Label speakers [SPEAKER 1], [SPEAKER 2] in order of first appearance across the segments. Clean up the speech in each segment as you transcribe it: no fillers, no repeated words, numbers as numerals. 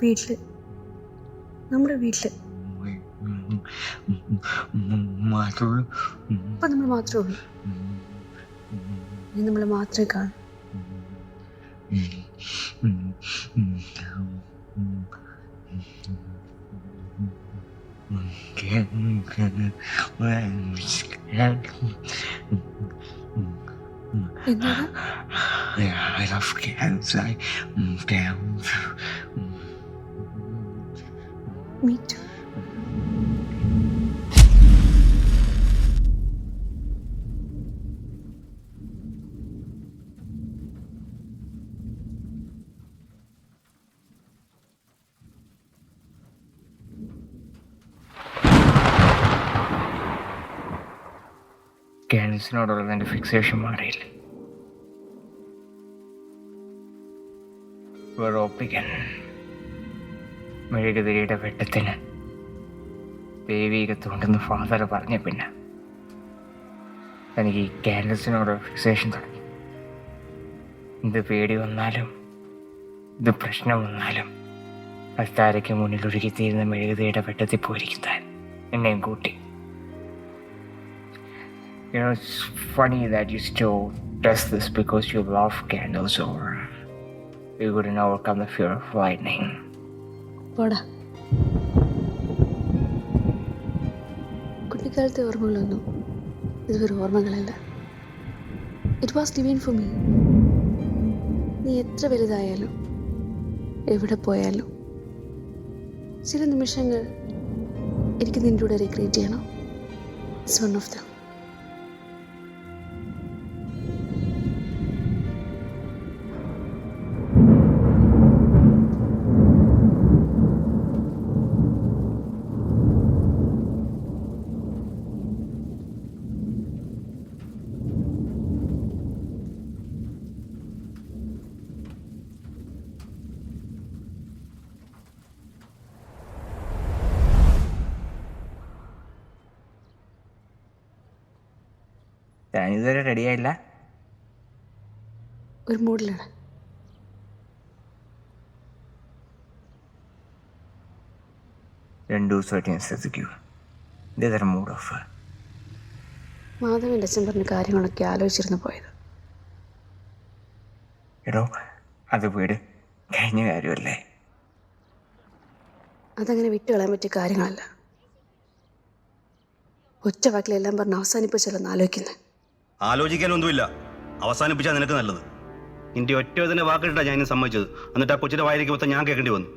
[SPEAKER 1] വീട്ടില്, നമ്മുടെ വീട്ടില് ഇപ്പൊ നമ്മൾ മാത്രമേ ഉള്ളൂ. ഇനി നമ്മൾ മാത്രമേ കാണൂ. എന്താണ്?
[SPEAKER 2] I love cats.
[SPEAKER 1] Me too.
[SPEAKER 2] ക്യാൻസറിനോടുള്ള എൻ്റെ ഫിക്സേഷൻ മാറിയില്ല. വെറുപ്പിക്കാൻ മെഴുകുതിരിയുടെ വെട്ടത്തിന് ദൈവീകത്തുണ്ടെന്ന് ഫാദർ പറഞ്ഞ പിന്നെ എനിക്ക് ഈ ക്യാൻസറിനോടുള്ള ഫിക്സേഷൻ തുടങ്ങി. ഇത് പേടി വന്നാലും ഇത് പ്രശ്നം വന്നാലും അത്താരയ്ക്ക് മുന്നിൽ ഒഴുകിത്തീരുന്ന മെഴുകുതിരിയുടെ വെട്ടത്തിൽ പോയിരിക്കും താൻ എന്നെയും കൂട്ടി. You know, it's funny that you still does this because you love candles, or you couldn't overcome the fear of lightning.
[SPEAKER 1] പോടാ. കുട്ടിക്കാലത്തെ ഓർമ്മകളൊന്നും ഇതുവരെ ഓർമ്മകളല്ല. It was living for me. നീ എത്ര വലുതായാലും എവിടെ പോയാലും ചില നിമിഷങ്ങൾ എനിക്ക് നിൻ്റെ കൂടെ റീക്രിയേറ്റ് ചെയ്യണം. It's one of them.
[SPEAKER 2] ഞാനിതുവരെ റെഡിയായില്ല.
[SPEAKER 1] ഒരു മൂഡിലാണ്.
[SPEAKER 2] രണ്ടു ദിവസമായിട്ട് ഞാൻ ശ്രദ്ധിക്കൂ. ഇതേതരം മൂഡ് ഓഫ്.
[SPEAKER 1] മാധവൻ്റെ അച്ഛൻ പറഞ്ഞ കാര്യങ്ങളൊക്കെ ആലോചിച്ചിരുന്നു പോയത്.
[SPEAKER 2] എടോ, അത് വീട് കഴിഞ്ഞ കാര്യമല്ലേ.
[SPEAKER 1] അതങ്ങനെ വിട്ടുകളയാൻ പറ്റിയ കാര്യങ്ങളല്ല. ഒറ്റ വാക്കിലെല്ലാം പറഞ്ഞ് അവസാനിപ്പിച്ചല്ലെന്ന് ആലോചിക്കുന്നത്.
[SPEAKER 3] ആലോചിക്കാനൊന്നുമില്ല, അവസാനിപ്പിച്ചാൽ നിനക്ക് നല്ലത്. നിന്റെ ഒറ്റ ഇതിനെ വാക്കിട്ടാ ഞാൻ സമ്മതിച്ചത്. എന്നിട്ട് ആ കൊച്ചിന്റെ വായിലേക്ക് മൊത്തം ഞാൻ കേൾക്കേണ്ടി വന്നു.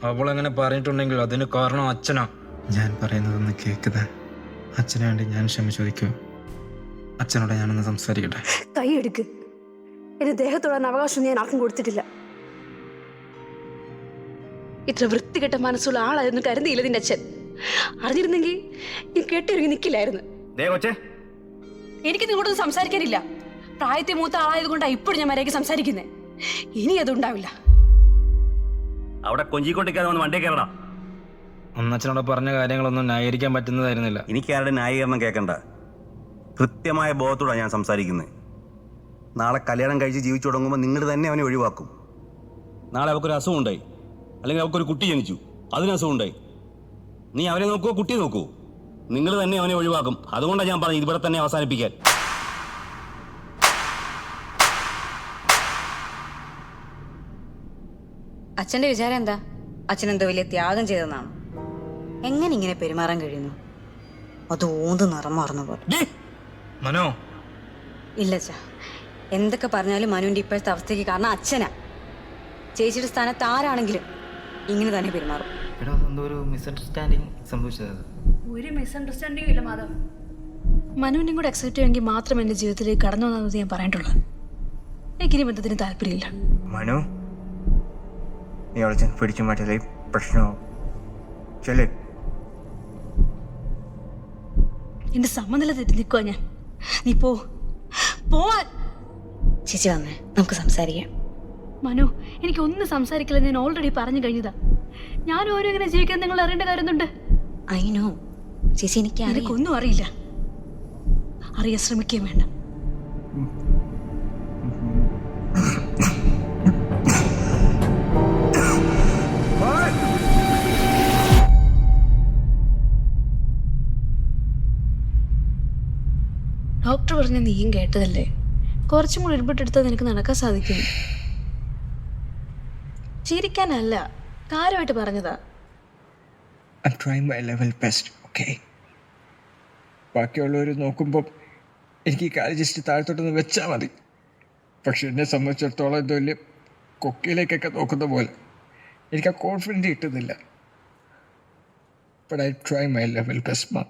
[SPEAKER 4] അവൾ അങ്ങനെ പറഞ്ഞിട്ടുണ്ടെങ്കിൽ അതിന് കാരണം അച്ഛനാ. ഞാൻ പറയുന്നതൊന്ന് കേൾക്കുന്ന അച്ഛനെ വേണ്ടി ഞാൻ ക്ഷമ ചോദിക്കൂ. അച്ഛനോട് ഞാനൊന്ന് സംസാരിക്കട്ടെ.
[SPEAKER 1] കൈയെടുക്ക്. എന്റെ ദേഹത്തോടാൻ അവകാശം ഞാൻ ആർക്കും കൊടുത്തിട്ടില്ല. ഇത്ര വൃത്തികെട്ട മനസ്സുള്ള ആളായിരുന്നു കരുതിയില്ല നിന്റെ അച്ഛൻ. അറിഞ്ഞിരുന്നെങ്കിൽ നീ കേട്ടിറങ്ങി നിൽക്കില്ലായിരുന്നു. എനിക്ക് നിങ്ങളോടൊന്നും സംസാരിക്കാനില്ല. പ്രായത്തെ മൂത്ത ആളായത് കൊണ്ടാണ് ഇപ്പോഴും ഞാൻ മര്യാദയ്ക്ക് സംസാരിക്കുന്നത്. ഇനി അതുണ്ടാവില്ല.
[SPEAKER 3] അവിടെ കൊഞ്ചിക്കൊണ്ടിരിക്കാതെ വന്ന് വണ്ടേ കയറണം.
[SPEAKER 4] അന്നച്ഛനോട് പറഞ്ഞ കാര്യങ്ങളൊന്നും ന്യായീകരിക്കാൻ പറ്റുന്നതായിരുന്നില്ല.
[SPEAKER 3] എനിക്ക് ആരുടെ ന്യായീകരണം കേൾക്കണ്ട. കൃത്യമായ ബോധത്തോടാണ് ഞാൻ സംസാരിക്കുന്നത്. നാളെ കല്യാണം കഴിച്ച് ജീവിച്ചു തുടങ്ങുമ്പോൾ നിങ്ങൾ തന്നെ അവനെ ഒഴിവാക്കും. നാളെ അവൾക്കൊരു അസുഖം ഉണ്ടായി, അല്ലെങ്കിൽ അവൾക്കൊരു കുട്ടി ജനിച്ചു, അതിന് അസുഖം ഉണ്ടായി. നീ അവനെ നോക്കുവോ കുട്ടിയെ നോക്കുവോ? നിങ്ങൾ തന്നെ അവനെ ഒഴിവാക്കും. അതുകൊണ്ടാണ് ഞാൻ പറഞ്ഞത് ഇവിടെ തന്നെ അവസാനിപ്പിക്കാൻ.
[SPEAKER 5] അച്ഛൻ്റെ വിചാരം എന്താ? അച്ഛനെന്തോ വലിയ ത്യാഗം ചെയ്തെന്നാണ്. എങ്ങനെ ഇങ്ങനെ പെരുമാറാൻ കഴിയുന്നു? അത് ഓന്ത് നിറം മാറുന്ന പോലെ.
[SPEAKER 4] മനോ,
[SPEAKER 5] ഇല്ല അച്ഛാ, എന്തൊക്കെ പറഞ്ഞാലും മനുവിൻ്റെ ഇപ്പോഴത്തെ അവസ്ഥയ്ക്ക് കാരണം അച്ഛനാ. ചേച്ചിയുടെ സ്ഥാനത്ത് ആരാണെങ്കിലും ഇങ്ങനെ തന്നെ പെരുമാറും.
[SPEAKER 6] ഒരു മിസ്അണ്ടർസ്റ്റാൻഡിങ് സംഭവിച്ചത്.
[SPEAKER 1] ഒരു മിസ്അണ്ടർസ്റ്റാൻഡിങ്ങും ഇല്ല മാധവ്. മനുവിനെ കൂടെ അക്സെപ്റ്റ് ചെയ്യുമെങ്കിൽ മാത്രം എൻ്റെ ജീവിതത്തിലേക്ക് കടന്നു വന്നത് ഞാൻ പറഞ്ഞിട്ടുള്ളത്. എനിക്കിനി ബന്ധത്തിന് താല്പര്യമില്ല.
[SPEAKER 2] മനു, നീ അവളെ പിടിച്ചു മാറ്റല്ലേ പ്രശ്നമാവും. ചെല്ലേ,
[SPEAKER 1] എന്റെ സമനില തെറ്റി നിൽക്കുക ഞാൻ. നീ പോവാൻ.
[SPEAKER 5] ചേച്ചി വന്നേ, നമുക്ക് സംസാരിക്കാം.
[SPEAKER 1] മനു, എനിക്ക് ഒന്നും സംസാരിക്കില്ല. ഞാൻ ഓൾറെഡി പറഞ്ഞു കഴിഞ്ഞതാ. ഞാൻ ഓരോ ഇങ്ങനെ ജീവിക്കാൻ നിങ്ങൾ അറിയേണ്ട കാര്യമൊന്നുണ്ട്.
[SPEAKER 5] അയിനോ ചേച്ചി,
[SPEAKER 1] എനിക്കൊന്നും അറിയില്ല. അറിയാൻ ശ്രമിക്കുകയും വേണ്ട. പറഞ്ഞ നീയും കേട്ടതല്ലേ? കുറച്ചും കൂടി ഇടപെട്ടെടുത്താൽ നിനക്ക് നടക്കാൻ സാധിക്കും. ചിരിക്കാനല്ല, കാര്യമായിട്ട് പറഞ്ഞതാ.
[SPEAKER 4] I'm trying my level best, okay? ബാക്കിയുള്ളവർ നോക്കുമ്പോൾ എനിക്ക് ഈ കാര്യം ജസ്റ്റ് താഴത്തോട്ടൊന്ന് വെച്ചാൽ മതി. പക്ഷെ എന്നെ സംബന്ധിച്ചിടത്തോളം ഇത് വലിയ കൊക്കയിലേക്കൊക്കെ നോക്കുന്ന പോലെ എനിക്ക് ആ കോൺഫിഡൻറ്റ് കിട്ടുന്നില്ല. But I try my level best, Mom.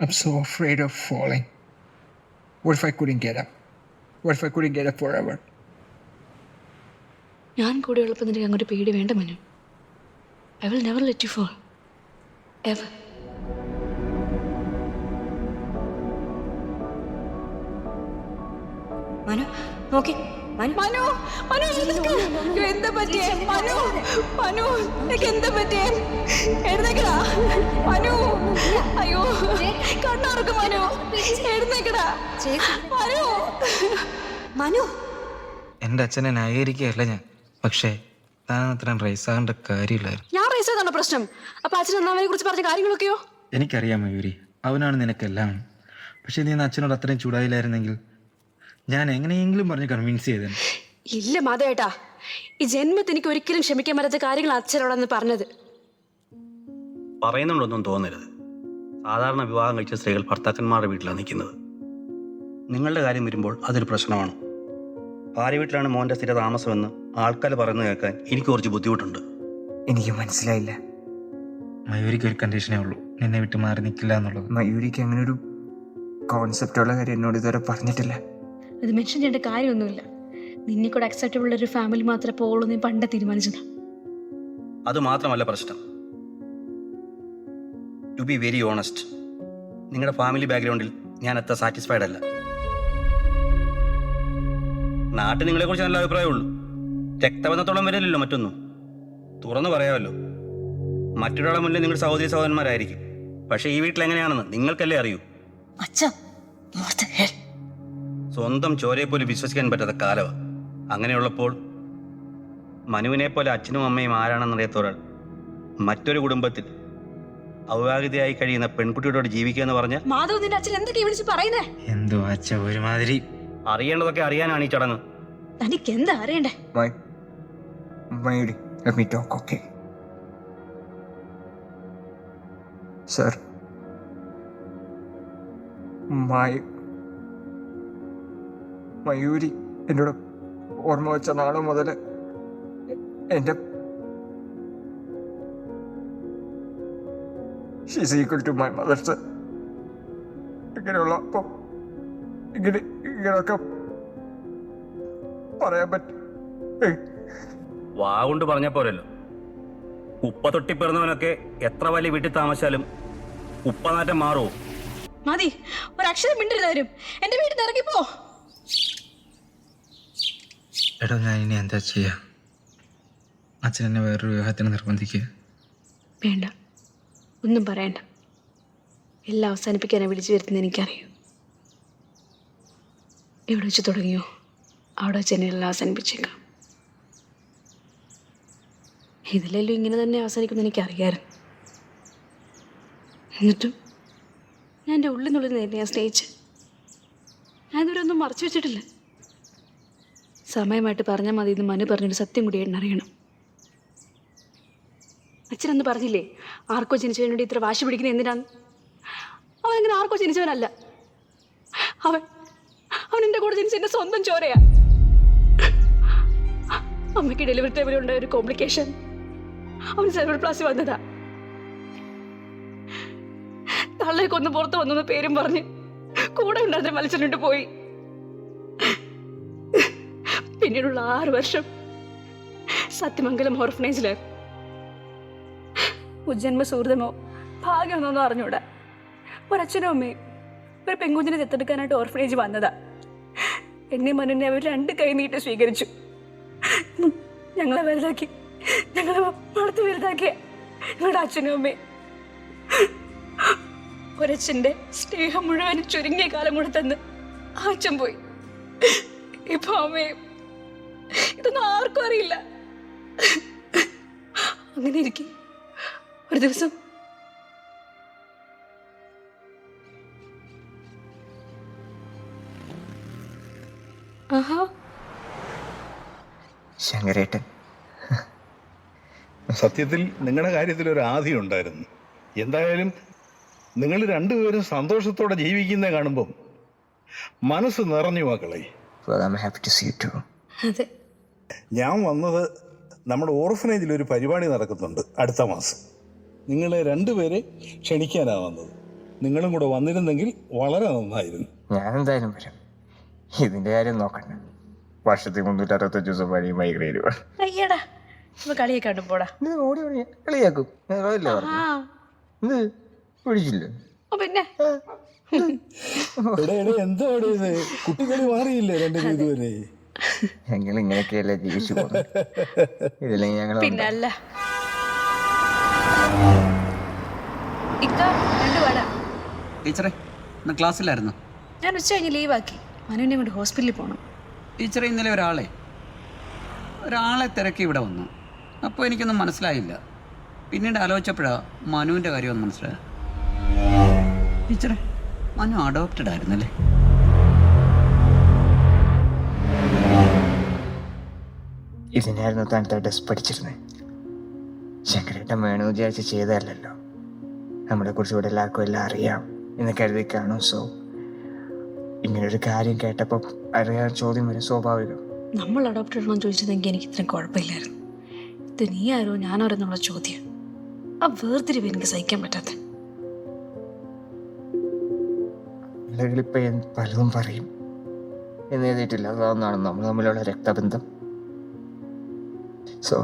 [SPEAKER 4] I'm so afraid of falling. What if I couldn't get up? What if I couldn't get up forever?
[SPEAKER 1] ഞാൻ കൂടെ ഉള്ളപ്പോൾ നിനക്ക് അങ്ങോട്ട് പേടി വേണ്ട Manu. I will never let you fall. Ever.
[SPEAKER 5] Manu നോക്കി മനു
[SPEAKER 1] മനു മനു എഴുന്നേക്ക്. അയ്യോ, എന്താ പറ്റിയേ? മനു മനു നിനക്ക് എന്താ പറ്റിയേ? എഴുന്നേക്കടാ മനു. അയ്യോ കണ്ണുറക്കും മനു. എഴുന്നേക്കടാ മനു.
[SPEAKER 5] മനു
[SPEAKER 6] എൻ്റെ അച്ഛനെ ന്യായീകരിക്കുകയല്ല ഞാൻ, പക്ഷേ താൻ അത്രയും റൈസാകേണ്ട കാര്യമില്ലായിരുന്നു.
[SPEAKER 1] ഞാൻ റേസ് ചെയ്താണോ പ്രശ്നം? അപ്പൊ അച്ഛൻ അന്നാമനെ കുറിച്ച് പറഞ്ഞ കാര്യങ്ങളൊക്കെയോ?
[SPEAKER 4] എനിക്കറിയാം മയൂരി, അവനാണ് നിനക്കെല്ലാം. പക്ഷേ നീ അച്ഛനോട് അത്രയും ചൂടായില്ലായിരുന്നെങ്കിൽ ഞാൻ എങ്ങനെയെങ്കിലും പറഞ്ഞ് കൺവിൻസ് ചെയ്തേനെ.
[SPEAKER 1] ഇല്ല മാധവേട്ടാ, ഈ ജന്മത്തിൽ എനിക്ക് ഒരിക്കലും ക്ഷമിക്കാൻ പറ്റാത്ത കാര്യങ്ങൾ അച്ഛനോടന്ന് പറഞ്ഞത്.
[SPEAKER 3] പറയുന്നുണ്ടൊന്നും തോന്നരുത്. സാധാരണ വിവാഹം കഴിച്ച സ്ത്രീകൾ ഭർത്താക്കന്മാരുടെ വീട്ടിലാണ് നിൽക്കുന്നത്. നിങ്ങളുടെ കാര്യം വരുമ്പോൾ അതൊരു പ്രശ്നമാണ്. ഭാര്യ വീട്ടിലാണ് മോൻ്റെ സ്ഥിര താമസമെന്ന് ആൾക്കാർ പറയുന്നത് കേൾക്കാൻ എനിക്ക് കുറച്ച് ബുദ്ധിമുട്ടുണ്ട്.
[SPEAKER 2] എനിക്ക് മനസ്സിലായില്ല.
[SPEAKER 4] മയൂരിക്ക് ഒരു കണ്ടീഷനേ ഉള്ളൂ, നിന്നെ വിട്ട് മാറി നിൽക്കില്ല എന്നുള്ളത്.
[SPEAKER 2] മയൂരിക്ക് അങ്ങനെ ഒരു കോൺസെപ്റ്റുള്ള കാര്യം എന്നോട് ഇതുവരെ പറഞ്ഞിട്ടില്ല.
[SPEAKER 1] അത് മെൻഷൻ ചെയ്യേണ്ട കാര്യമൊന്നുമില്ല. നിന്നെ കൂടെ അക്സെപ്റ്റബിൾ ഒരു ഫാമിലി മാത്രമേ പോകുള്ളൂ നീ പണ്ടേ തീരുമാനിച്ചതാ.
[SPEAKER 3] അത് മാത്രമല്ല പ്രശ്നം. ടു ബി വെരി ഓണസ്റ്റ്, നിങ്ങളുടെ ഫാമിലി ബാക്ക്ഗ്രൗണ്ടിൽ ഞാൻ അത്ര സാറ്റിസ്ഫൈഡ് അല്ല. നാട്ടിൽ നിങ്ങളെക്കുറിച്ച് നല്ല അഭിപ്രായമുള്ളൂ. രക്തബന്ധത്തോളം വരില്ലല്ലോ മറ്റൊന്നും. തുറന്നു പറയാമല്ലോ. മറ്റൊരാളെ മുന്നിൽ നിങ്ങൾ സഹോദരി സഹോദരന്മാരായിരിക്കും. പക്ഷേ ഈ വീട്ടിൽ എങ്ങനെയാണെന്ന് നിങ്ങൾക്കല്ലേ അറിയൂ. സ്വന്തം ചോരയെ പോലും വിശ്വസിക്കാൻ പറ്റാത്ത കാലമാണ്. അങ്ങനെയുള്ളപ്പോൾ മനുവിനെ പോലെ അച്ഛനും അമ്മയും ആരാണെന്നറിയാത്തൊരാൾ മറ്റൊരു കുടുംബത്തിൽ അവിവാഹിതയായി കഴിയുന്ന പെൺകുട്ടിയോട് ജീവിക്കുക എന്ന് പറഞ്ഞാൽ
[SPEAKER 1] മാധവ് നിന്റെ അച്ഛൻ എന്തൊക്കെ വിളിച്ച് പറയുന്നേ?
[SPEAKER 4] എന്തോ അച്ഛ ഒരുമാതിരി.
[SPEAKER 3] അറിയേണ്ടതൊക്കെ അറിയാനാണ് ഈ ചടങ്ങ്.
[SPEAKER 1] തനിക്ക് എന്താ അറിയണ്ടേ?
[SPEAKER 2] Mayuri, let me talk, okay? Sir, Mayuri എന്നോട് ഓർമ്മ വെച്ച നാളെ മുതൽ എൻ്റെ she's equal to my mother's. ഇങ്ങനെയുള്ള അപ്പം ഇങ്ങനെയൊക്കെ പറയാൻ പറ്റും.
[SPEAKER 3] വാ കൊണ്ട് പറഞ്ഞ പോരല്ലോ. ഉപ്പ തൊട്ടിപ്പിറന്നവനൊക്കെ എത്ര വലിയ വീട്ടിൽ താമസിച്ചാലും ഉപ്പനാറ്റം മാറുമോ?
[SPEAKER 1] മതി, ഒരക്ഷരം മിണ്ടരുത് വരും. എന്റെ വീട്ടിൽ നിന്ന് ഇറങ്ങിപ്പോ.
[SPEAKER 4] എടോ, ഞാൻ ഇനി എന്താ ചെയ്യാ? അച്ഛൻ എന്നെ വേറൊരു വിവാഹത്തിന് നിർബന്ധിക്കുക.
[SPEAKER 1] വേണ്ട, ഒന്നും പറയണ്ട. എല്ലാം അവസാനിപ്പിക്കാനാണ് വിളിച്ചു വരുത്തുന്നത് എനിക്കറിയാം. എവിടെ വെച്ച് തുടങ്ങിയോ അവിടെ വെച്ച് എന്നെ എല്ലാം അവസാനിപ്പിച്ചേക്കാം. ഇതിലെല്ലാം ഇങ്ങനെ തന്നെ അവസാനിക്കുമെന്ന് എനിക്കറിയാമായിരുന്നു. എന്നിട്ടും ഞാൻ എൻ്റെ ഉള്ളിൽ നിന്നുള്ളിൽ നേരെ ഞാൻ സ്നേഹിച്ച് ഞാനിതുവരെ ഒന്നും മറച്ചു വെച്ചിട്ടില്ല. സമയമായിട്ട് പറഞ്ഞാൽ മതി എന്ന് മനു പറഞ്ഞൊരു സത്യം കൂടി അറിയണം. അച്ഛനന്ന് പറഞ്ഞില്ലേ ആർക്കോ ജനിച്ചവന് വേണ്ടി ഇത്ര വാശി പിടിക്കുന്നത് എന്തിനാന്ന്? അവൻ അങ്ങനെ ആർക്കോ ജനിച്ചവനല്ല. അവൻ എൻ്റെ കൂടെ ജനിച്ച എൻ്റെ സ്വന്തം ചോരയാ. അമ്മയ്ക്ക് ഡെലിവറി ടൈമിൽ ഉണ്ടായ ഒരു കോംപ്ലിക്കേഷൻ, അവൻ സെർവൽ പ്ലാസി വന്നതാ. തള്ളയെ കൊന്ന് പുറത്ത് വന്നു പേരും പറഞ്ഞ് കൂടെ ഉണ്ടായിരുന്ന മത്സരമിട്ട് പോയി. പിന്നീടുള്ള 6 വർഷം സത്യമംഗലം ഓർഫനേജിലായിരുന്നു. ഉജ്ജന്മ സുഹൃതമോ ഭാഗ്യമൊന്നൊന്നും അറിഞ്ഞൂടാ. ഒരച്ഛനും അമ്മയും ഒരു പെൺകുഞ്ഞിനെ ദത്തെടുക്കാനായിട്ട് ഓർഫനേജ് വന്നതാ. എന്നെ മനുവിനെ അവർ 2 കൈ നീട്ടി സ്വീകരിച്ചു. ഞങ്ങളെ വലുതാക്കി, ഞങ്ങളെ വളർത്തി വലുതാക്കിയ ഞങ്ങളുടെ അച്ഛനും അമ്മയും. ഒരച്ഛൻ്റെ സ്നേഹം മുഴുവനും ചുരുങ്ങിയ കാലം കൂടെ തന്ന് ആ അച്ഛൻ പോയി. ഇപ്പൊ അമ്മയും. ഇതൊന്നും ആർക്കും അറിയില്ല. അങ്ങനെ ഇരിക്കും ഒരു ദിവസം ആഹാ.
[SPEAKER 2] ശങ്കരേട്ടൻ.
[SPEAKER 7] സത്യത്തിൽ നിങ്ങളുടെ കാര്യത്തിൽ ഒരു ആധി ഉണ്ടായിരുന്നു. എന്തായാലും നിങ്ങൾ രണ്ടുപേരും സന്തോഷത്തോടെ ജീവിക്കുന്നത് കാണുമ്പം മനസ്സ് നിറഞ്ഞു മക്കളെ.
[SPEAKER 2] Well, I'm happy to see you too.
[SPEAKER 1] അതെ.
[SPEAKER 7] ഞാൻ വന്നത് നമ്മുടെ ഓർഫനേജിൽ ഒരു പരിപാടി നടക്കുന്നുണ്ട് അടുത്ത മാസം. നിങ്ങളെ രണ്ടുപേരെ ക്ഷണിക്കാനാണ് വന്നത്. നിങ്ങളും കൂടെ വന്നിരുന്നെങ്കിൽ വളരെ നന്നായിരുന്നു.
[SPEAKER 2] ഞാനെന്തായാലും വരും. ഇതിന്റെ കാര്യം നോക്കണ്ട. വർഷത്തിൽ 365 ദിവസം വഴി മൈഗ്രേൻ
[SPEAKER 1] അയ്യടാ, ഇപ്പൊ കളിയൊക്കെ കണ്ടു പോടാ.
[SPEAKER 2] കളിയാക്കും. പിടിച്ചില്ല.
[SPEAKER 1] പിന്നെ
[SPEAKER 7] എന്താ ഇത് കുട്ടികളി മാറിയില്ലേ രണ്ടുപേരും ഇതുവരെ?
[SPEAKER 2] ഞങ്ങൾ ഇങ്ങനെയൊക്കെയല്ലേ ജീവിച്ചു പോകുന്നത്. ഇതില്ലെങ്കിൽ ഞങ്ങൾ
[SPEAKER 1] പിന്നല്ല. ഇക്ക, രണ്ട് വട.
[SPEAKER 8] ടീച്ചറെ ഇന്ന് ക്ലാസ്സിലായിരുന്നു.
[SPEAKER 1] ഞാൻ ഉച്ച കഴിഞ്ഞ് ലീവാക്കി. മനുവിനെ കൊണ്ട് ഹോസ്പിറ്റലിൽ പോകണം.
[SPEAKER 8] ടീച്ചറെ ഇന്നലെ ഒരാളെ തിരക്കി ഇവിടെ വന്നു. അപ്പോൾ എനിക്കൊന്നും മനസ്സിലായില്ല. പിന്നീട് ആലോചിച്ചപ്പോഴാണ് മനുവിൻ്റെ കാര്യമൊന്നും മനസ്സിലായത്. ടീച്ചറെ മനു അഡോപ്റ്റഡ് ആയിരുന്നല്ലേ?
[SPEAKER 2] ഇതിനായിരുന്നു താൻ ടെസ്റ്റ് പഠിച്ചിരുന്നത്. ശങ്കരേട്ടൻ വേണു വിചാരിച്ച് ചെയ്തതല്ലോ. നമ്മളെക്കുറിച്ച് ഇവിടെ എല്ലാവർക്കും എല്ലാം അറിയാം എന്ന് കരുതി കാണും. സോ ഇങ്ങനൊരു കാര്യം കേട്ടപ്പോൾ അറിയാൻ ചോദ്യം വരും, സ്വാഭാവികം.
[SPEAKER 1] നമ്മൾ അഡോപ്റ്റ് ആണോ ചോദിച്ചതെങ്കിൽ എനിക്ക് ഇത്രയും കുഴപ്പമില്ലായിരുന്നു. ഇത് നീ ആരോ ഞാനാരോ എന്നുള്ള ചോദ്യം, ആ വേർതിരിവ് എനിക്ക് സഹിക്കാൻ പറ്റാത്ത.
[SPEAKER 2] അല്ലെങ്കിൽ ഇപ്പം പലതും പറയും എന്ന് എഴുതിയിട്ടില്ല. അതൊന്നാണ് നമ്മൾ തമ്മിലുള്ള രക്തബന്ധം. So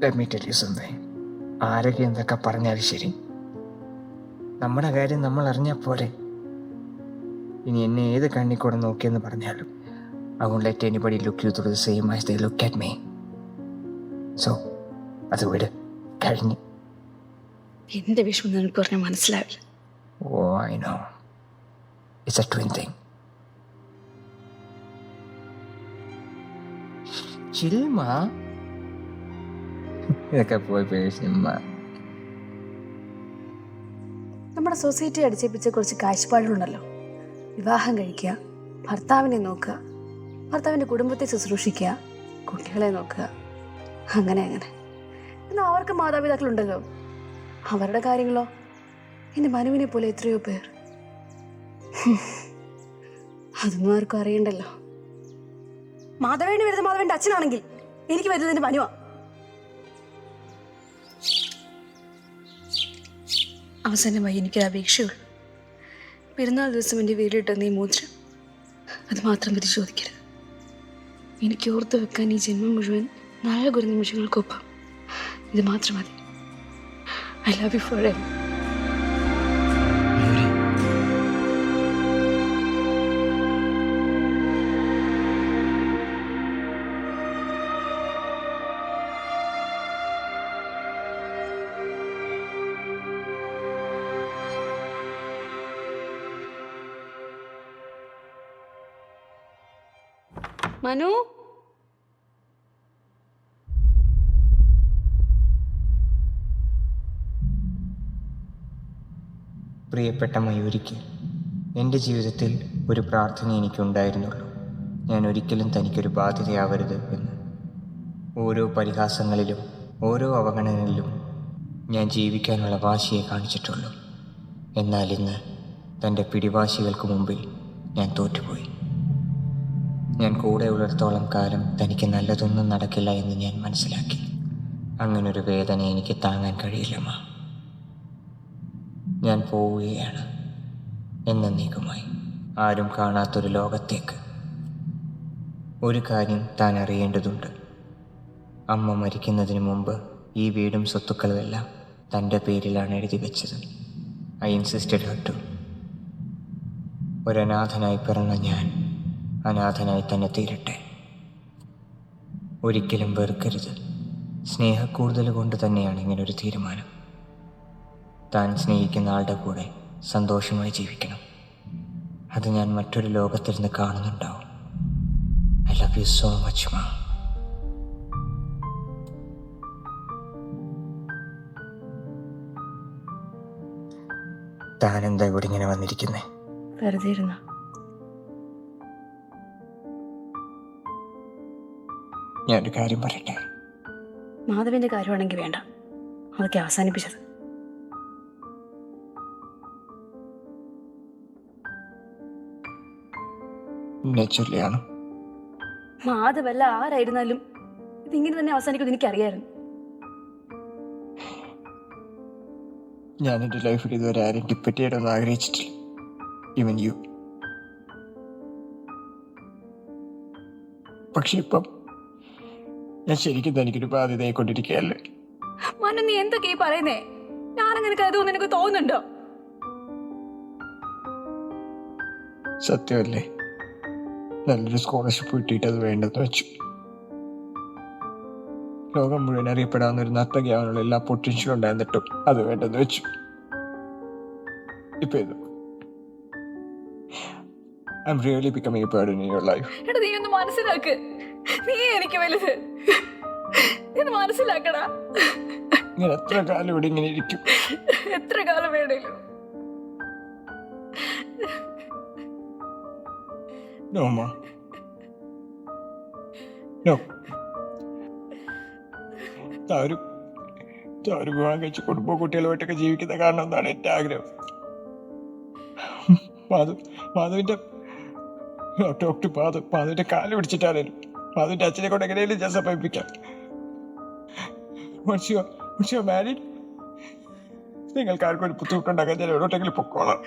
[SPEAKER 2] let me tell you something. ആരൊക്കെ എന്തൊക്കെ പറഞ്ഞാലും ശരി, നമ്മുടെ കാര്യം നമ്മൾ അറിഞ്ഞാൽ പോരെ. ഇനി എന്നെ ഏത് കണ്ണിക്കൂടെ നോക്കിയെന്ന് പറഞ്ഞാലും I won't let anybody look you through the same eyes they look at me. So അത് വിട്, കഴിഞ്ഞു.
[SPEAKER 1] എന്റെ വിഷമം നിനക്ക് പറഞ്ഞാൽ മനസ്സിലാവില്ല.
[SPEAKER 2] Oh, I know. It's a twin thing. ചിൽമ ഇതൊക്കെ പോയി പേശിമ്മ.
[SPEAKER 1] നമ്മുടെ സൊസൈറ്റി അടിച്ചേപ്പിച്ച കുറച്ച് കാഴ്ചപ്പാടുകളുണ്ടല്ലോ. വിവാഹം കഴിക്കുക, ഭർത്താവിനെ നോക്കുക, ഭർത്താവിൻ്റെ കുടുംബത്തെ ശുശ്രൂഷിക്കുക, കുട്ടികളെ നോക്കുക, അങ്ങനെ അങ്ങനെ. എന്നാൽ അവർക്ക് മാതാപിതാക്കളുണ്ടല്ലോ. അവരുടെ കാര്യങ്ങളോ എൻ്റെ മനുവിനെ പോലെ എത്രയോ പേർ. അതൊന്നും ആർക്കും അറിയണ്ടല്ലോ. മാധവേണ്ടി വരുന്നത് മാധവന്റെ അച്ഛനാണെങ്കിൽ എനിക്ക് വരുന്നത് എൻ്റെ മനുവാ. അവസാനമായി എനിക്കൊരു അപേക്ഷയുള്ളൂ. പെരുന്നാൾ ദിവസം എൻ്റെ വീട്ടിലിട്ട് നീ മോതിരം അത് മാത്രം പരിശോധിക്കരുത്. എനിക്ക് ഓർത്ത് വെക്കാൻ ഈ ജന്മം മുഴുവൻ നല്ല കുറേ നിമിഷങ്ങൾക്കൊപ്പം ഇത് മാത്രം മതി. I love you for ever. Manu,
[SPEAKER 2] പ്രിയപ്പെട്ട മയൂരിക്ക്, എൻ്റെ ജീവിതത്തിൽ ഒരു പ്രാർത്ഥന എനിക്കുണ്ടായിരുന്നുള്ളൂ. ഞാൻ ഒരിക്കലും തനിക്കൊരു ബാധ്യതയാവരുത് എന്ന്. ഓരോ പരിഹാസങ്ങളിലും ഓരോ അവഗണനയിലും ഞാൻ ജീവിക്കാനുള്ള വാശിയെ കാണിച്ചിട്ടുള്ളൂ. എന്നാൽ ഇന്ന് തൻ്റെ പിടിവാശികൾക്ക് മുമ്പിൽ ഞാൻ തോറ്റുപോയി. ഞാൻ കൂടെ ഉള്ളിടത്തോളം കാലം തനിക്ക് നല്ലതൊന്നും നടക്കില്ല എന്ന് ഞാൻ മനസ്സിലാക്കി. അങ്ങനൊരു വേദന എനിക്ക് താങ്ങാൻ കഴിയില്ലമ്മ. ഞാൻ പോവുകയാണ് എന്നേക്കുമായി, ആരും കാണാത്തൊരു ലോകത്തേക്ക്. ഒരു കാര്യം താൻ അറിയേണ്ടതുണ്ട്. അമ്മ മരിക്കുന്നതിന് മുമ്പ് ഈ വീടും സ്വത്തുക്കളുമെല്ലാം തൻ്റെ പേരിലാണ് എഴുതി വെച്ചത്. I insisted her to. ഒരനാഥനായി പിറന്ന ഞാൻ അനാഥനായി തന്നെ തീരട്ടെ. ഒരിക്കലും വെറുക്കരുത്. സ്നേഹക്കൂടുതൽ കൊണ്ട് തന്നെയാണ് ഇങ്ങനൊരു തീരുമാനം. താൻ സ്നേഹിക്കുന്ന ആളുടെ കൂടെ സന്തോഷമായി ജീവിക്കണം. അത് ഞാൻ മറ്റൊരു ലോകത്തിൽ നിന്ന് കാണുന്നുണ്ടാവും. I love you so much മാ. താനെന്താ ഇവിടെ ഇങ്ങനെ വന്നിരിക്കുന്നേ?
[SPEAKER 1] വെറുതെ ഇരുന്ന.
[SPEAKER 2] ഞാനൊരു കാര്യം പറയട്ടെ.
[SPEAKER 5] മാധവന്റെ കാര്യമാണെങ്കിൽ വേണ്ട, അതൊക്കെ അവസാനിപ്പിച്ചത്.
[SPEAKER 2] എന്നെ ചൊല്ലിയാണ്.
[SPEAKER 5] മാധവല്ല ആരായിരുന്നാലും ഇതിങ്ങനെ തന്നെ അവസാനിക്കുമെന്ന് എനിക്കറിയായിരുന്നു.
[SPEAKER 2] ഞാൻ എൻ്റെ ലൈഫിൽ ഇതുവരെ ആരും ഡിപ്പെൻഡ് ചെയ്യണമെന്ന് ആഗ്രഹിച്ചിട്ടില്ല. Even U. പക്ഷെ ഇപ്പം ഞാൻ ശരിക്കും തനിക്കൊരു ബാധ്യതയെ കൊണ്ടിരിക്കുകയല്ലേ.
[SPEAKER 5] മനു, നീ എന്തൊക്കെയാ പറയുന്നേ? ഞാനങ്ങനെ കരുതുമെന്ന് എനിക്ക് തോന്നുന്നുണ്ടോ?
[SPEAKER 2] സത്യമല്ലേ? നല്ലൊരു സ്കോളർഷിപ്പ് കിട്ടിയിട്ട് അത് വേണ്ടെന്ന് വെച്ചു. ലോകം മുഴുവൻ അറിയപ്പെടാവുന്ന ഒരു നർത്തകിയാവാനുള്ള എല്ലാ പൊട്ടൻഷ്യലും ഉണ്ടായിരുന്നിട്ടും അത് വേണ്ടെന്ന് വെച്ചു. ഇപ്പൊ ഇത് I am really becoming A burden in your life.
[SPEAKER 5] എടാ, നീ ഒന്ന് മനസ്സിലാക്ക്. നീ എനിക്ക് വലുത്. നീ മനസ്സിലാക്കടാ.
[SPEAKER 2] ഞാൻ എത്ര കാലം ഇവിടെ ഇങ്ങനെ ഇരിക്കും?
[SPEAKER 5] എത്ര കാലം വേണേലും.
[SPEAKER 2] No, Ma. No. താരു വിവാഹം കഴിച്ച് കുടുംബ കുട്ടികളുമായിട്ടൊക്കെ ജീവിക്കുന്ന കാരണം എന്നാണ് എൻ്റെ ആഗ്രഹം. മാധുവിൻ്റെ മാധുവിൻ്റെ കാല് പിടിച്ചിട്ടാണേലും മാധുവിൻ്റെ അച്ഛനെ കൊണ്ട് എങ്ങനെയും ഞാൻ സമർപ്പിക്കാം. മാരീഡ്, നിങ്ങൾക്ക് ആർക്കും ഒരു ബുദ്ധിമുട്ടുണ്ടാക്കാൻ ഞാൻ എവിടോട്ടെങ്കിലും പൊക്കോളാം.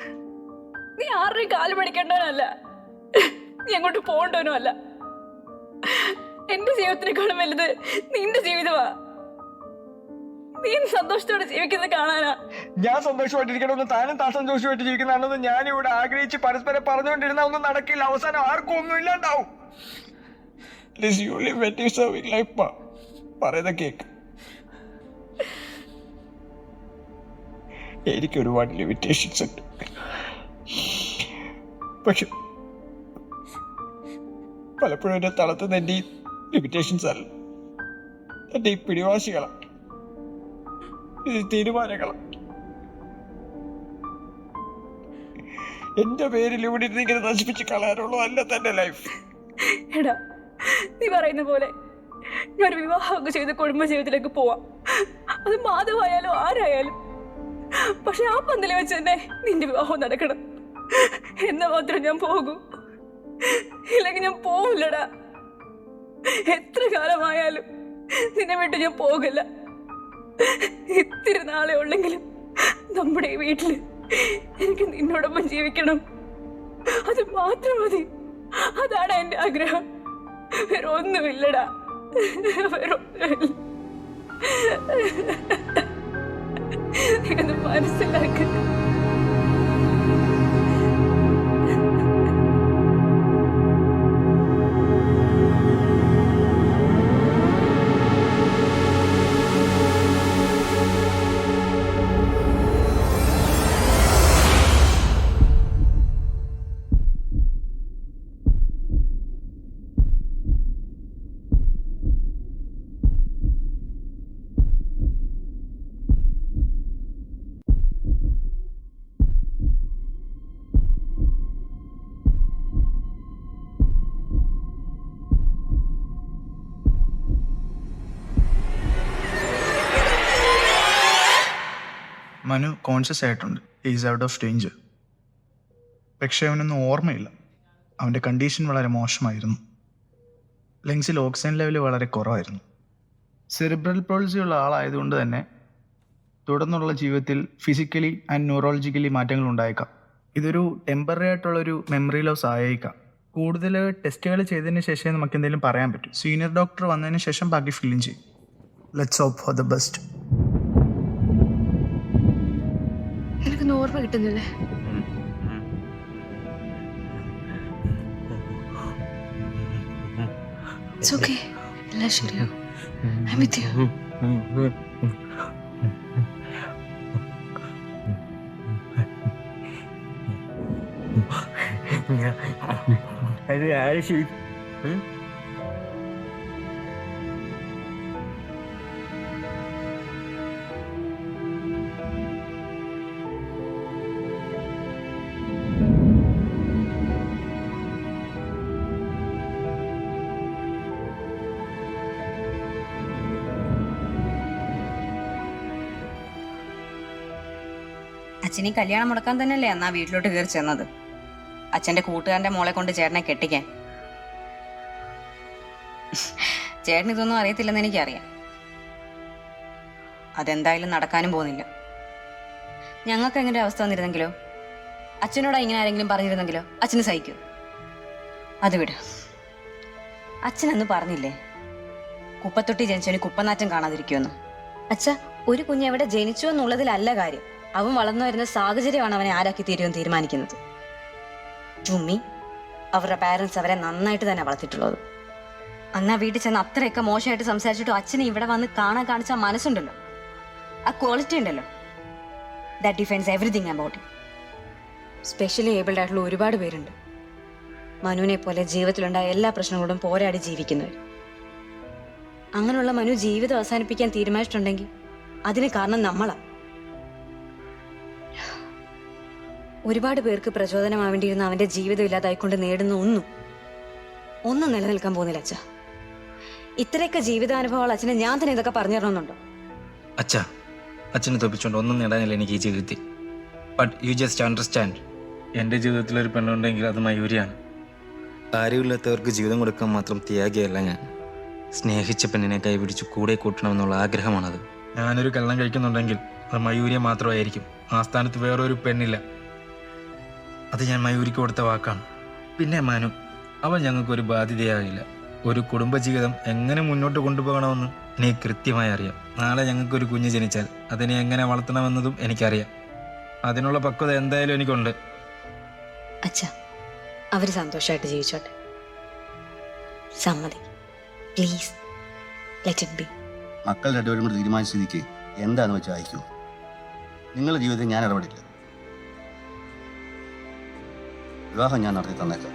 [SPEAKER 5] നീ ആരുടെയും കാല് പിടിക്കേണ്ടവനല്ല, നീ അങ്ങോട്ട് പോകണ്ടവനും അല്ല. എന്റെ ജീവിതത്തിനേക്കാളും വലുത് നിന്റെ ജീവിതമാ. നീ സന്തോഷത്തോടെ ജീവിക്കുന്നത് കാണാനാ.
[SPEAKER 2] ഞാൻ സന്തോഷമായിട്ടിരിക്കണമെന്ന് താനും താൻ സന്തോഷമായിട്ട് ജീവിക്കുന്നതാണെന്ന് ഞാൻ ഇവിടെ ആഗ്രഹിച്ച് പരസ്പരം പറഞ്ഞുകൊണ്ടിരുന്ന ഒന്നും നടക്കില്ല. അവസാനം ആർക്കും ഒന്നും ഇല്ലാണ്ടാവും. പറയുന്ന കേക്ക്. എനിക്ക് ഒരുപാട് ലിമിറ്റേഷൻസ് ഉണ്ട്. പക്ഷെ പലപ്പോഴും എന്നെ തളർത്തുന്ന എൻ്റെ ഈ ലിമിറ്റേഷൻസ് അല്ല, എൻ്റെ ഈ പിടിവാശികളാണ്, തീരുമാനങ്ങളാണ്. എന്റെ പേരിൽ ഇവിടെ ഇങ്ങനെ നശിപ്പിച്ച് കളയാനുള്ളതല്ല തന്റെ ലൈഫ്.
[SPEAKER 5] എടാ, നീ പറയുന്ന പോലെ ഞാനൊരു വിവാഹമൊക്കെ ചെയ്ത് കുടുംബ ജീവിതത്തിലേക്ക് പോവാം. അത് മാധവായാലും ആരായാലും. പക്ഷെ ആ പന്തല് വെച്ച് തന്നെ നിന്റെ വിവാഹം നടക്കണം. എന്നാ മാത്രം ഞാൻ പോകൂ. ഇല്ലെങ്കിൽ ഞാൻ പോവില്ലടാ. എത്ര കാലമായാലും നിന്നെ വിട്ട് ഞാൻ പോകില്ല. ഇത്തിരി നാളെ ഉള്ളെങ്കിലും നമ്മുടെ ഈ വീട്ടില് എനിക്ക് നിന്നോടൊപ്പം ജീവിക്കണം. അത് മാത്രം മതി. അതാണ് എന്റെ ആഗ്രഹം. വേറെ ഒന്നുമില്ലടാ, വേറെ ഒന്നുമില്ല. നീ മനസ്സിലാക്ക.
[SPEAKER 9] മനു കോൺഷ്യസ് ആയിട്ടുണ്ട്. Is out of danger. പക്ഷേ അവനൊന്നും ഓർമ്മയില്ല. അവൻ്റെ കണ്ടീഷൻ വളരെ മോശമായിരുന്നു. ലങ്സിൽ ഓക്സിജൻ ലെവൽ വളരെ കുറവായിരുന്നു. സെറിബ്രൽ പോൾസി ഉള്ള ആളായതുകൊണ്ട് തന്നെ തുടർന്നുള്ള ജീവിതത്തിൽ ഫിസിക്കലി ആൻഡ് ന്യൂറോളജിക്കലി മാറ്റങ്ങൾ ഉണ്ടായേക്കാം. ഇതൊരു ടെമ്പററി ആയിട്ടുള്ളൊരു മെമ്മറി ലോസ് ആയേക്കാം. കൂടുതൽ ടെസ്റ്റുകൾ ചെയ്തതിന് ശേഷമേ നമുക്ക് എന്തെങ്കിലും പറയാൻ പറ്റും. സീനിയർ ഡോക്ടർ വന്നതിന് ശേഷം ബാക്കി ഫില്ലും ചെയ്യും. Let's hope for the best.
[SPEAKER 1] എനിക്കൊന്നും ഓർമ്മ കിട്ടുന്നില്ലേ? ഇറ്റ്സ് ഓക്കേ, എല്ലാം ശരിയാവും. I am with you.
[SPEAKER 2] അത് ആര് ശരി?
[SPEAKER 10] അച്ഛൻ ഈ കല്യാണം മുടക്കാൻ തന്നെയല്ലേ എന്നാ വീട്ടിലോട്ട് കയറി ചെന്നത്, അച്ഛന്റെ കൂട്ടുകാരന്റെ മോളെ കൊണ്ട് ചേട്ടനെ കെട്ടിക്കാൻ. ചേട്ടൻ ഇതൊന്നും അറിയത്തില്ലെന്ന് എനിക്കറിയാം. അതെന്തായാലും നടക്കാനും പോകുന്നില്ല. ഞങ്ങൾക്ക് എങ്ങനെ അവസ്ഥ വന്നിരുന്നെങ്കിലോ, അച്ഛനോട് ഇങ്ങനെ ആരെങ്കിലും പറഞ്ഞിരുന്നെങ്കിലോ അച്ഛന് സഹിക്കൂ? അത് വിട്. അച്ഛനന്ന് പറഞ്ഞില്ലേ കുപ്പത്തൊട്ടി ജനിച്ചവന് കുപ്പനാറ്റം കാണാതിരിക്കുമെന്ന്. അച്ഛ, ഒരു കുഞ്ഞ് എവിടെ ജനിച്ചു എന്നുള്ളതിലല്ല കാര്യം, അവൻ വളർന്നു വരുന്ന സാഹചര്യമാണ് അവനെ ആരാക്കി തീരുമെന്ന് തീരുമാനിക്കുന്നത്. ചുമ്മി അവരുടെ പാരൻസ് അവരെ നന്നായിട്ട് തന്നെ വളർത്തിയിട്ടുള്ളത്. അന്നാ വീട്ടിൽ ചെന്ന് അത്രയൊക്കെ മോശമായിട്ട് സംസാരിച്ചിട്ടും അച്ഛനെ ഇവിടെ വന്ന് കാണാൻ കാണിച്ച മനസ്സുണ്ടല്ലോ, ആ ക്വാളിറ്റി ഉണ്ടല്ലോ, that defines everything about it. Specially abled ആയിട്ടുള്ള ഒരുപാട് പേരുണ്ട് മനുവിനെ പോലെ ജീവിതത്തിലുണ്ടായ എല്ലാ പ്രശ്നങ്ങളോടും പോരാടി ജീവിക്കുന്നവർ. അങ്ങനെയുള്ള മനു ജീവിതം അവസാനിപ്പിക്കാൻ തീരുമാനിച്ചിട്ടുണ്ടെങ്കിൽ അതിന് കാരണം നമ്മളാ. ഒരുപാട് പേർക്ക് പ്രചോദനമാവേണ്ടിയിരുന്ന അവന്റെ ജീവിതം ഇല്ലാതായിക്കൊണ്ട് നേടുന്ന ഒന്നും നിലനിൽക്കാൻ പോകുന്നില്ല അച്ഛ. ഇത്രയൊക്കെ ജീവിതാനുഭവങ്ങൾ അച്ഛനെ ഞാൻ തന്നെ ഇതൊക്കെ പറഞ്ഞു തരണമെന്നുണ്ടോ?
[SPEAKER 6] അച്ഛ, അച്ഛനെ തോപ്പിച്ചുകൊണ്ട് ഒന്നും നേടാനില്ല എനിക്ക് ഈ ജീവിതത്തിൽ. ബട്ട് യു ജസ്റ്റ് അണ്ടർസ്റ്റാൻഡ്, എൻ്റെ ജീവിതത്തിലൊരു പെണ്ണുണ്ടെങ്കിൽ അത് മയൂരിയാണ്. കാര്യമില്ലാത്തവർക്ക് ജീവിതം കൊടുക്കാൻ മാത്രം ത്യാഗിയല്ല ഞാൻ. സ്നേഹിച്ച പെണ്ണിനെ കൈപിടിച്ച് കൂടെ കൂട്ടണമെന്നുള്ള ആഗ്രഹമാണത്. ഞാനൊരു കല്യാണം കഴിക്കുന്നുണ്ടെങ്കിൽ അത് മയൂരിയെ മാത്രമായിരിക്കും. ആ സ്ഥാനത്ത് വേറൊരു പെണ്ണില്ല. അത് ഞാൻ മയൂരിക്ക് കൊടുത്ത വാക്കാണ്. പിന്നെ മനു, അവൻ ഞങ്ങൾക്കൊരു ബാധ്യതയാകില്ല. ഒരു കുടുംബജീവിതം എങ്ങനെ മുന്നോട്ട് കൊണ്ടുപോകണമെന്ന് എനിക്ക് കൃത്യമായി അറിയാം. നാളെ ഞങ്ങൾക്കൊരു കുഞ്ഞ് ജനിച്ചാൽ അതിനെ എങ്ങനെ വളർത്തണമെന്നതും എനിക്കറിയാം. അതിനുള്ള പക്വത എന്തായാലും എനിക്കുണ്ട്.
[SPEAKER 10] അച്ഛ, അവര് സന്തോഷമായിട്ട് ജീവിച്ചോട്ടെ. സമ്മതി, പ്ലീസ് ലെറ്റ് ഇറ്റ് ബി.
[SPEAKER 3] മക്കൾ രണ്ടുപേരും കൂടി തീരുമാനിച്ച സ്ഥിതിക്ക് എന്താണെന്ന് വെച്ചാൽ അയക്കൂ. നിങ്ങളുടെ ജീവിതത്തിൽ ഞാൻ ഇടപെടില്ല. വിവാഹം ഞാൻ നടത്തി തന്നേക്കാം.